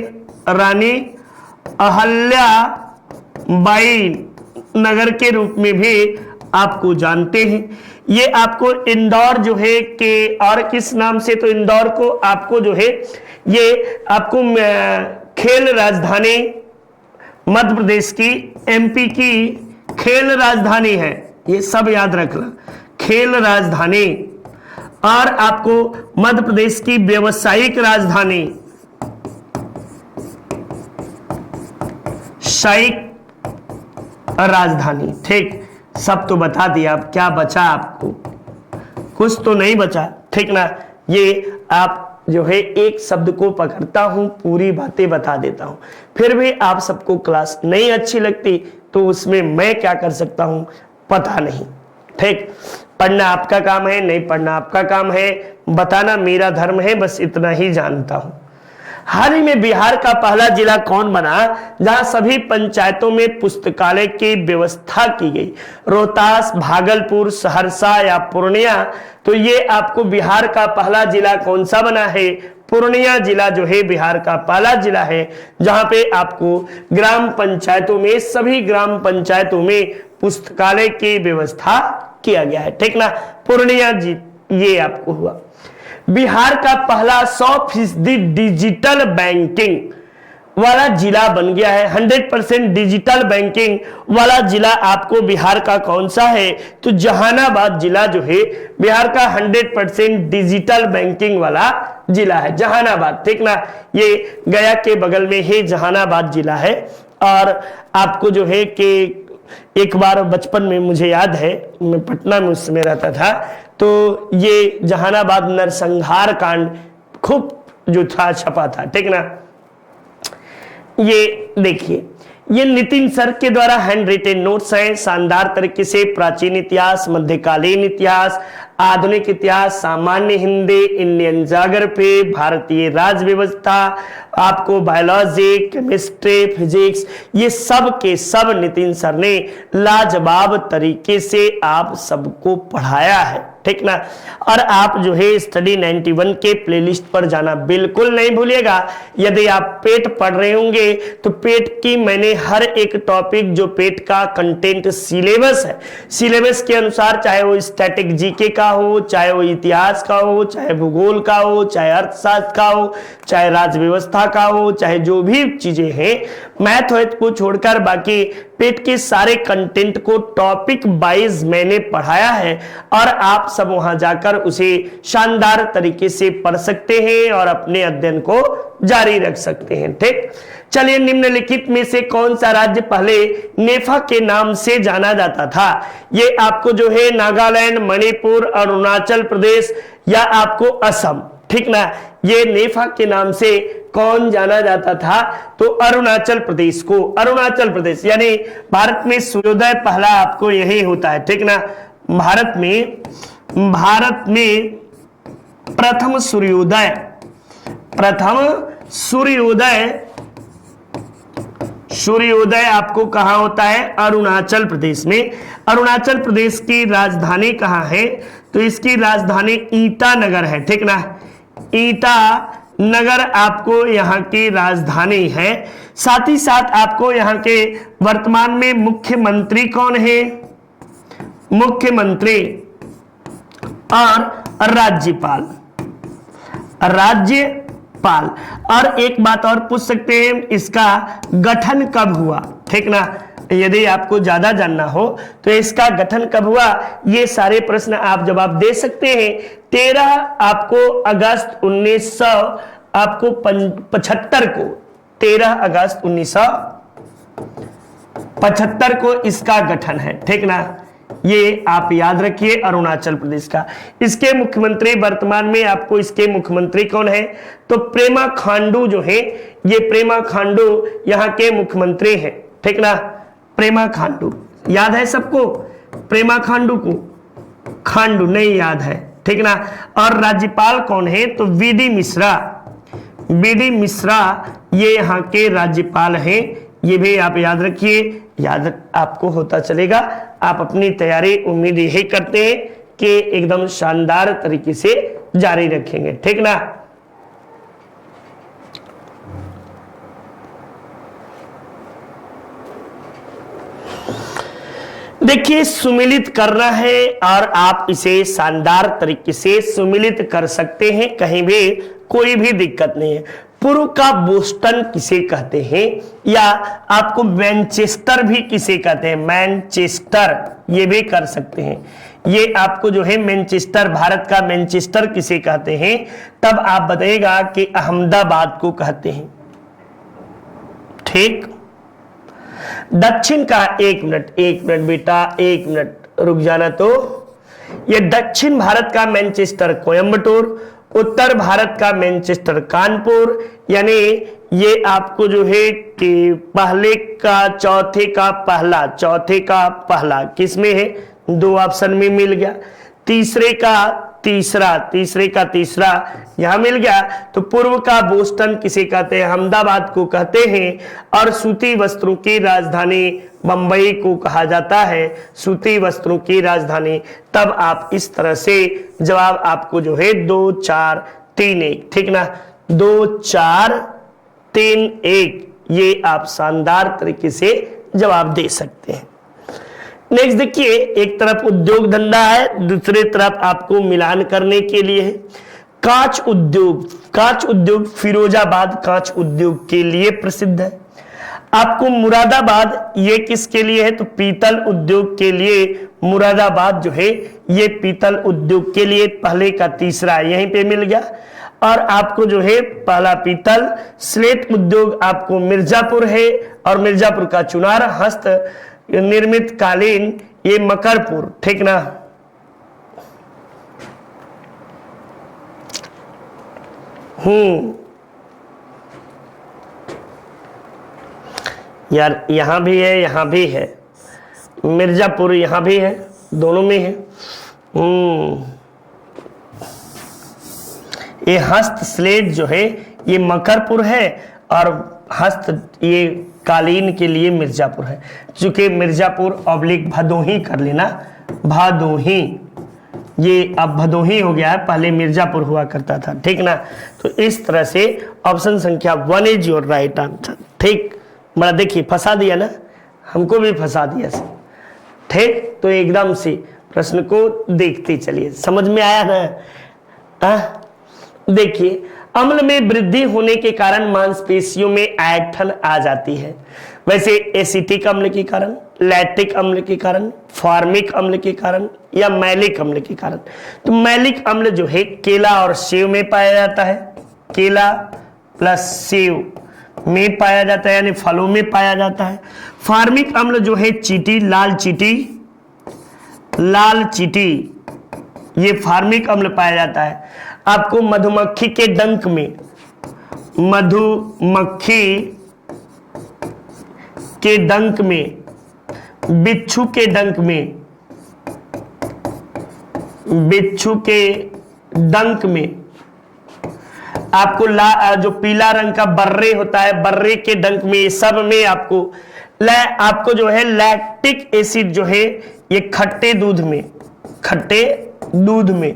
रानी अहल्याबाई नगर के रूप में भी आपको जानते हैं। ये आपको इंदौर जो है कि और किस नाम से? तो इंदौर को आपको जो है ये आपको खेल राजधानी मध्य प्रदेश की, एमपी की खेल राजधानी है, ये सब याद रखना, खेल राजधानी। और आपको मध्य प्रदेश की व्यावसायिक राजधानी, राजधानी, ठीक। सब तो बता दिया, अब क्या बचा आपको? कुछ तो नहीं बचा, ठीक ना। ये आप जो है एक शब्द को पकड़ता हूं, पूरी बातें बता देता हूं, फिर भी आप सबको क्लास नहीं अच्छी लगती तो उसमें मैं क्या कर सकता हूं पता नहीं, ठीक। पढ़ना आपका काम है, नहीं पढ़ना आपका काम है, बताना मेरा धर्म है, बस इतना ही जानता हूं। हाल ही में बिहार का पहला जिला कौन बना जहां सभी पंचायतों में पुस्तकालय की व्यवस्था की गई? रोहतास, भागलपुर, सहरसा या पूर्णिया? तो ये आपको बिहार का पहला जिला कौन सा बना है? पूर्णिया जिला जो है बिहार का पहला जिला है जहां पे आपको ग्राम पंचायतों में, सभी ग्राम पंचायतों में पुस्तकालय की व्यवस्था किया गया है, ठीक ना। पूर्णिया जी ये आपको हुआ। बिहार का पहला 100% डिजिटल बैंकिंग वाला जिला बन गया है। 100% डिजिटल बैंकिंग वाला जिला आपको बिहार का कौन सा है? तो जहानाबाद जिला जो है बिहार का 100% डिजिटल बैंकिंग वाला जिला है, जहानाबाद, ठीक ना। ये गया के बगल में ही जहानाबाद जिला है। और आपको जो है कि एक बार बचपन में मुझे याद है, मैं पटना में उस समय रहता था, तो ये जहानाबाद नरसंहार कांड खूब जो था छपा था, ठीक ना। ये देखिए, ये नितिन सर के द्वारा हैंड रिटेन नोट्स हैं, शानदार तरीके से प्राचीन इतिहास, मध्यकालीन इतिहास, आधुनिक इतिहास, सामान्य हिंदी, इंडियन ज्योग्राफी, भारतीय राज्य व्यवस्था, आपको बायोलॉजी, केमिस्ट्री, फिजिक्स, ये सब के सब नितिन सर ने लाजवाब तरीके से आप सबको पढ़ाया है, ठीक ना। और आप जो है स्टडी 91 के प्लेलिस्ट पर जाना बिल्कुल नहीं भूलिएगा। यदि आप पेट पढ़ रहे होंगे तो पेट की मैंने हर एक टॉपिक जो पेट का कंटेंट सिलेबस है, सिलेबस के अनुसार, चाहे वो स्टैटिक जीके का हो, चाहे वो इतिहास का हो, चाहे भूगोल का हो, चाहे अर्थशास्त्र का हो, चाहे राज्य व्यवस्था का हो, चाहे जो भी चीजें हैं, मैथ को छोड़कर बाकी पेट के सारे कंटेंट को टॉपिक वाइज मैंने पढ़ाया है और आप सब वहां जाकर उसे शानदार तरीके से पढ़ सकते हैं और अपने अध्ययन को जारी रख सकते हैं, ठीक। चलिए, निम्नलिखित में से कौन सा राज्य पहले नेफा के नाम से जाना जाता था? ये आपको जो है नागालैंड, मणिपुर, अरुणाचल प्रदेश या आपको असम, ठीक ना। ये नेफा के नाम से कौन जाना जाता था? तो अरुणाचल प्रदेश को, अरुणाचल प्रदेश, यानी भारत में सूर्योदय पहला आपको यही होता है, ठीक ना। भारत में प्रथम सूर्योदय आपको कहां होता है? अरुणाचल प्रदेश में। अरुणाचल प्रदेश की राजधानी कहां है? तो इसकी राजधानी ईटानगर है, ठीक ना। ईटानगर आपको यहाँ की राजधानी है। साथ ही साथ आपको यहाँ के वर्तमान में मुख्यमंत्री कौन है? मुख्यमंत्री और राज्यपाल। और एक बात और पूछ सकते हैं, इसका गठन कब हुआ, ठीक ना। यदि आपको ज्यादा जानना हो तो इसका गठन कब हुआ, ये सारे प्रश्न आप जवाब दे सकते हैं। 13 आपको अगस्त 1975 को, 13 अगस्त 1975 को इसका गठन है, ठीक ना। ये आप याद रखिए अरुणाचल प्रदेश का। इसके मुख्यमंत्री वर्तमान में आपको इसके मुख्यमंत्री कौन है? तो प्रेमा खांडू जो है, ये प्रेमा खांडू यहाँ के मुख्यमंत्री हैं, ठीक ना। प्रेमा खांडू याद है सबको? प्रेमा खांडू को खांडू नहीं याद है, ठीक ना। और राज्यपाल कौन है? तो वीडी मिश्रा ये यहाँ के राज्यपाल हैं। ये भी आप याद रखिए, याद आपको होता चलेगा। आप अपनी तैयारी उम्मीद यही करते हैं कि एकदम शानदार तरीके से जारी रखेंगे, ठीक ना। देखिए, सुमिलित करना है और आप इसे शानदार तरीके से सुमिलित कर सकते हैं, कहीं भी कोई भी दिक्कत नहीं है। पूर्व का बोस्टन किसे कहते हैं, या आपको मैनचेस्टर भी किसे कहते हैं? मैनचेस्टर ये भी कर सकते हैं। ये आपको जो है मैनचेस्टर, भारत का मैनचेस्टर किसे कहते हैं? तब आप बताइएगा कि अहमदाबाद को कहते हैं, ठीक। दक्षिण का, एक मिनट बेटा, एक मिनट रुक जाना। तो ये दक्षिण भारत का मैनचेस्टर कोयम्बटूर, उत्तर भारत का मैनचेस्टर कानपुर, यानी ये आपको जो है कि पहले का चौथे का पहला किसमें है? 2 ऑप्शन में मिल गया। तीसरे का तीसरा यहां मिल गया। तो पूर्व का बोस्टन किसे कहते हैं? अहमदाबाद को कहते हैं। और सूती वस्त्रों की राजधानी बंबई को कहा जाता है, सूती वस्त्रों की राजधानी। तब आप इस तरह से जवाब आपको जो है 2 4 3 1, ठीक ना। 2 4 3 1 ये आप शानदार तरीके से जवाब दे सकते हैं। नेक्स्ट देखिए, एक तरफ उद्योग धंधा है, दूसरी तरफ आपको मिलान करने के लिए है। कांच उद्योग फिरोजाबाद कांच उद्योग के लिए प्रसिद्ध है। आपको मुरादाबाद ये किसके लिए है? तो पीतल उद्योग के लिए। मुरादाबाद जो है ये पीतल उद्योग के लिए, पहले का तीसरा यहीं पे मिल गया। और आपको जो है पहला पीतल। स्लेट उद्योग आपको मिर्जापुर है, और मिर्जापुर का चुनार। हस्त निर्मित कालीन ये मकरपुर, ठीक ना। यार यहाँ भी है, यहाँ भी है, मिर्जापुर यहाँ भी है, दोनों में है। ये हस्त स्लेट जो है ये मकरपुर है, और हस्त ये कालीन के लिए मिर्जापुर है। चूंकि मिर्जापुर ऑब्लिक भदोही कर लेना, भदोही, ये अब भदोही हो गया है, पहले मिर्जापुर हुआ करता था, ठीक ना। तो इस तरह से ऑप्शन संख्या 1 इज योर राइट आंसर। ठीक, बड़ा देखिए फंसा दिया ना, हमको भी फंसा दिया सर। ठीक, तो एकदम से प्रश्न को देखते चलिए, समझ में आया ना। देखिए, अम्ल में वृद्धि होने के कारण मांसपेशियों में ऐंठन आ जाती है। वैसे एसिटिक अम्ल के कारण, लैक्टिक अम्ल के कारण, फॉर्मिक अम्ल के कारण या मैलिक अम्ल के कारण। तो मैलिक अम्ल जो है केला और सेव में पाया जाता है, केला प्लस सेव में पाया जाता है, यानी फलों में पाया जाता है। फॉर्मिक अम्ल जो है चींटी, लाल चींटी, लाल चींटी, ये फॉर्मिक अम्ल पाया जाता है। आपको मधुमक्खी के डंक में, मधुमक्खी के डंक में, बिच्छू के डंक में, बिच्छू के डंक में, आपको जो पीला रंग का बर्रे होता है, बर्रे के डंक में, ये सब में आपको जो है लैक्टिक एसिड जो है ये खट्टे दूध में, खट्टे दूध में,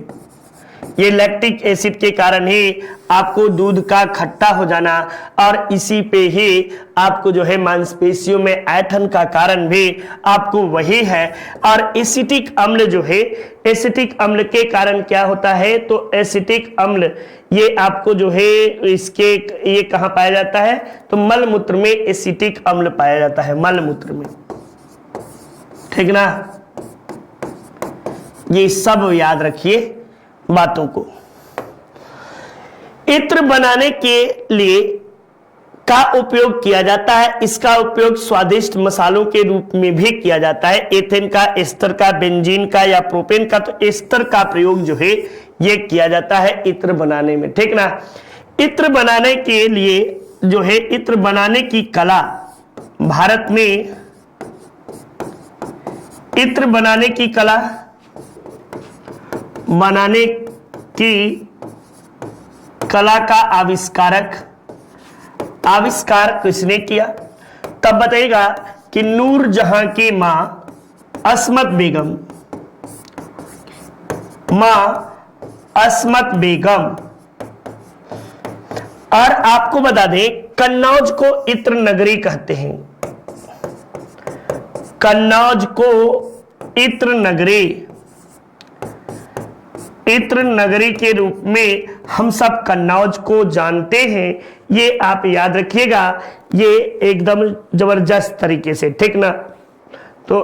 ये लैक्टिक एसिड के कारण ही आपको दूध का खट्टा हो जाना, और इसी पे ही आपको जो है मांसपेशियों में ऐंठन का कारण भी आपको वही है। और एसिटिक अम्ल जो है, एसिटिक अम्ल के कारण क्या होता है, तो एसिटिक अम्ल ये आपको जो है इसके ये कहाँ पाया जाता है, तो मलमूत्र में एसिटिक अम्ल पाया जाता है, मलमूत्र में, ठीक ना। ये सब याद रखिए बातों को। इत्र बनाने के लिए का उपयोग किया जाता है, इसका उपयोग स्वादिष्ट मसालों के रूप में भी किया जाता है। एथेन का, एस्टर का, बेंजीन का या प्रोपेन का, तो एस्टर का प्रयोग जो है ये किया जाता है इत्र बनाने में, ठीक ना। इत्र बनाने के लिए जो है, इत्र बनाने की कला भारत में, इत्र बनाने की कला बनाने की कला का आविष्कार किसने किया, तब बताइएगा कि नूरजहां की मां अस्मत बेगम, मां अस्मत बेगम। और आपको बता दें कन्नौज को इत्र नगरी कहते हैं, कन्नौज को इत्र नगरी, इत्र नगरी के रूप में हम सब कन्नौज को जानते हैं। ये आप याद रखिएगा, ये एकदम जबरदस्त तरीके से, ठीक ना। तो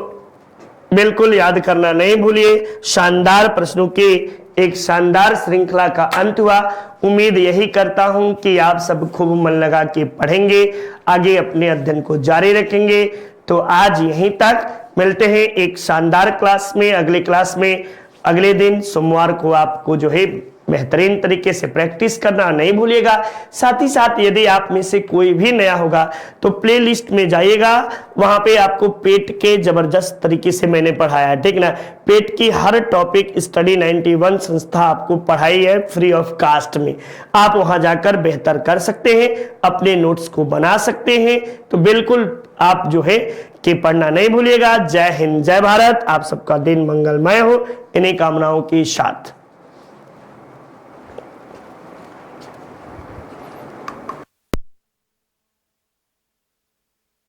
बिल्कुल याद करना नहीं भूलिए। शानदार प्रश्नों के एक शानदार श्रृंखला का अंत हुआ। उम्मीद यही करता हूं कि आप सब खूब मन लगा के पढ़ेंगे, आगे अपने अध्ययन को जारी रखेंगे। तो आज यहीं तक, मिलते हैं एक शानदार क्लास में, अगले क्लास में। अगले दिन सोमवार को आपको जो है बेहतरीन तरीके से प्रैक्टिस करना नहीं भूलिएगा। साथ ही साथ यदि आप में से कोई भी नया होगा तो प्लेलिस्ट में जाइएगा, वहां पे आपको पेट के जबरदस्त तरीके से मैंने पढ़ाया है, ठीक ना। पेट की हर टॉपिक स्टडी 91 संस्था आपको पढ़ाई है फ्री ऑफ कास्ट में। आप वहां जाकर बेहतर कर सकते हैं, अपने नोट्स को बना सकते हैं। तो बिल्कुल आप जो है कि पढ़ना नहीं भूलिएगा। जय हिंद, जय भारत। आप सबका दिन मंगलमय हो, इन्हीं कामनाओं के साथ।